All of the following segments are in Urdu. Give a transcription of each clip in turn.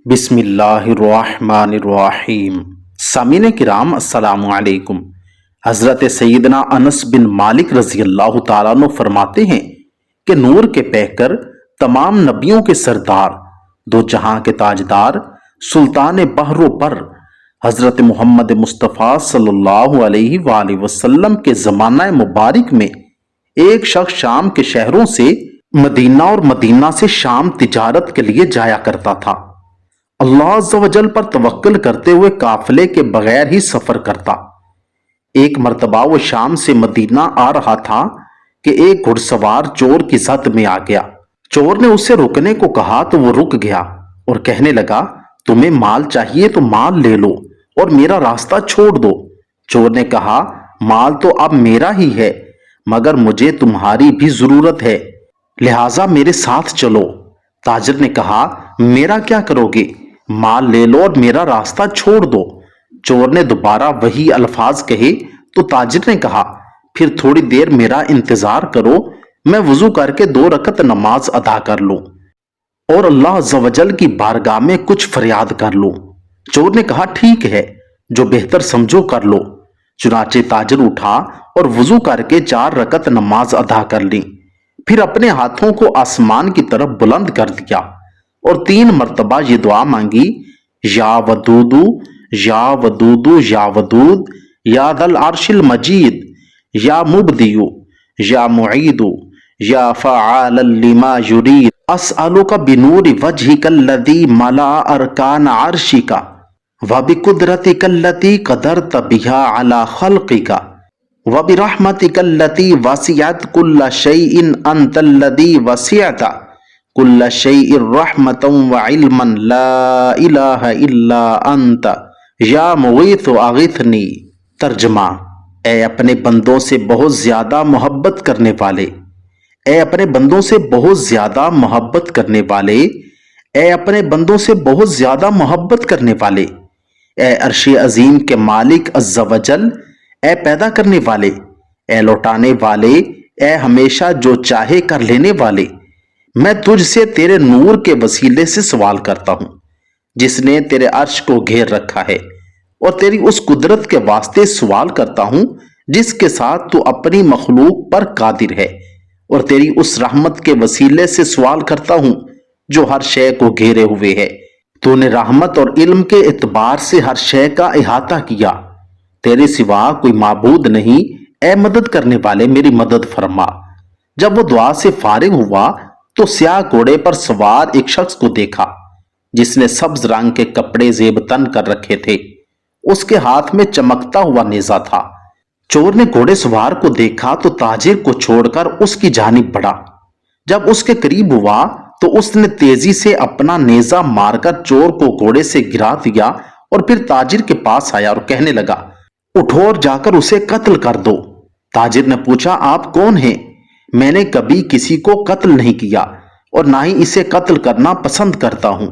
بسم اللہ الرحمن الرحیم۔ سامعین کرام السلام علیکم۔ حضرت سیدنا انس بن مالک رضی اللہ تعالیٰ عنہ فرماتے ہیں کہ نور کے پیکر، تمام نبیوں کے سردار، دو جہاں کے تاجدار، سلطان بحر و بر، حضرت محمد مصطفیٰ صلی اللہ علیہ وآلہ وسلم کے زمانہ مبارک میں ایک شخص شام کے شہروں سے مدینہ اور مدینہ سے شام تجارت کے لیے جایا کرتا تھا۔ اللہ عز و جل پر توکل کرتے ہوئے قافلے کے بغیر ہی سفر کرتا۔ ایک مرتبہ وہ شام سے مدینہ آ رہا تھا کہ ایک گھڑ سوار چور کی زد میں آ گیا۔ چور نے اسے رکنے کو کہا تو وہ رک گیا اور کہنے لگا، تمہیں مال چاہیے تو مال لے لو اور میرا راستہ چھوڑ دو۔ چور نے کہا، مال تو اب میرا ہی ہے، مگر مجھے تمہاری بھی ضرورت ہے، لہٰذا میرے ساتھ چلو۔ تاجر نے کہا، میرا کیا کرو گے؟ مال لے لو اور میرا راستہ چھوڑ دو۔ چور نے دوبارہ وہی الفاظ کہے تو تاجر نے کہا، پھر تھوڑی دیر میرا انتظار کرو، میں وضو کر کے 2 رکعت نماز ادا کر لوں اور اللہ عز و جل کی بارگاہ میں کچھ فریاد کر لوں۔ چور نے کہا، ٹھیک ہے، جو بہتر سمجھو کر لو۔ چنانچہ تاجر اٹھا اور وضو کر کے 4 رکعت نماز ادا کر لی، پھر اپنے ہاتھوں کو آسمان کی طرف بلند کر دیا اور 3 مرتبہ یہ دعا مانگی، یا ودودو یا ودودو یا ودود یا ذا العرش المجید یا مبدیو یا معیدو یا فعالا لما یرید، اسألک بنور وجہک الذی ملا ارکان عرشک وبقدرتک التی قدرت بها علی خلقک وبرحمتک التی وسعت کل شیء انت الذی وسعت کل شیء رحمتا وعلما لا الہ الا انت یا مغیث اغثنی۔ ترجمہ، اے اپنے بندوں سے بہت زیادہ محبت کرنے والے، اے اپنے بندوں سے بہت زیادہ محبت کرنے والے، اے اپنے بندوں سے بہت زیادہ محبت کرنے والے، اے عرش عظیم کے مالک عز و جل، اے پیدا کرنے والے، اے لوٹانے والے، اے ہمیشہ جو چاہے کر لینے والے، میں تجھ سے تیرے نور کے وسیلے سے سوال کرتا ہوں جس نے تیرے عرش کو گھیر رکھا ہے، اور تیری اس قدرت کے واسطے سوال کرتا ہوں جس کے ساتھ تو اپنی مخلوق پر قادر ہے، اور تیری اس رحمت کے وسیلے سے سوال کرتا ہوں جو ہر شے کو گھیرے ہوئے ہے۔ تو نے رحمت اور علم کے اعتبار سے ہر شے کا احاطہ کیا، تیرے سوا کوئی معبود نہیں، اے مدد کرنے والے میری مدد فرما۔ جب وہ دعا سے فارغ ہوا تو سیاہ گھوڑے پر سوار ایک شخص کو دیکھا جس نے سبز رنگ کے کپڑے زیب تن کر رکھے تھے، اس کے ہاتھ میں چمکتا ہوا نیزہ تھا۔ چور نے گھوڑے سوار کو دیکھا تو تاجر کو چھوڑ کر اس کی جانب بڑھا۔ جب اس کے قریب ہوا تو اس نے تیزی سے اپنا نیزہ مار کر چور کو گھوڑے سے گرا دیا اور پھر تاجر کے پاس آیا اور کہنے لگا، اٹھو اور جا کر اسے قتل کر دو۔ تاجر نے پوچھا، آپ کون ہیں؟ میں نے کبھی کسی کو قتل نہیں کیا اور نہ ہی اسے قتل کرنا پسند کرتا ہوں۔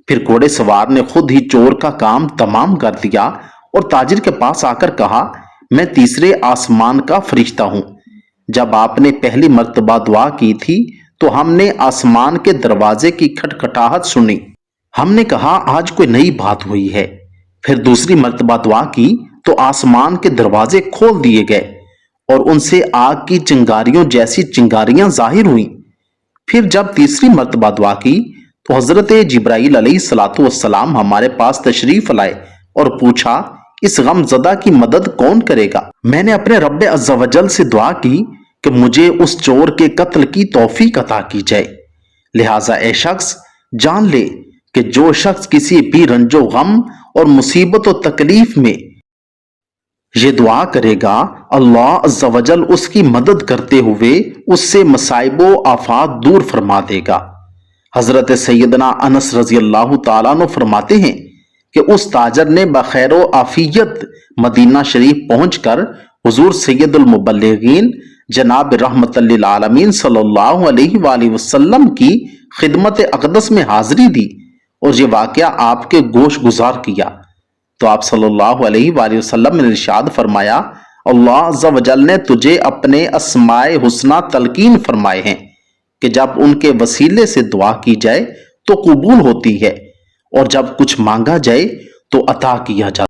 پھر گھوڑے سوار نے خود ہی چور کا کام تمام کر دیا اور تاجر کے پاس آ کر کہا، میں تیسرے آسمان کا فرشتہ ہوں۔ جب آپ نے پہلی مرتبہ دعا کی تھی تو ہم نے آسمان کے دروازے کی کھٹکھٹاہٹ سنی، ہم نے کہا آج کوئی نئی بات ہوئی ہے۔ پھر دوسری مرتبہ دعا کی تو آسمان کے دروازے کھول دیے گئے اور ان سے آگ کی چنگاریوں جیسی چنگاریاں ظاہر ہوئیں۔ پھر جب تیسری مرتبہ دعا کی تو حضرت جبرائیل علیہ السلام ہمارے پاس تشریف لائے اور پوچھا، اس غم زدہ کی مدد کون کرے گا؟ میں نے اپنے رب عز و جل سے دعا کی کہ مجھے اس چور کے قتل کی توفیق عطا کی جائے، لہٰذا اے شخص جان لے کہ جو شخص کسی بھی رنج و غم اور مصیبت و تکلیف میں یہ دعا کرے گا، اللہ عز و جل اس کی مدد کرتے ہوئے اس سے مصائب و آفات دور فرما دے گا۔ حضرت سیدنا انس رضی اللہ تعالیٰ عنہ فرماتے ہیں کہ اس تاجر نے بخیر و عافیت مدینہ شریف پہنچ کر حضور سید المبلغین جناب رحمت للعالمین صلی اللہ علیہ وآلہ وسلم کی خدمت اقدس میں حاضری دی اور یہ واقعہ آپ کے گوش گزار کیا تو آپ صلی اللہ علیہ وآلہ وسلم نے ارشاد فرمایا، اللہ عز و جل نے تجھے اپنے اسماء حسنہ تلقین فرمائے ہیں کہ جب ان کے وسیلے سے دعا کی جائے تو قبول ہوتی ہے، اور جب کچھ مانگا جائے تو عطا کیا جاتا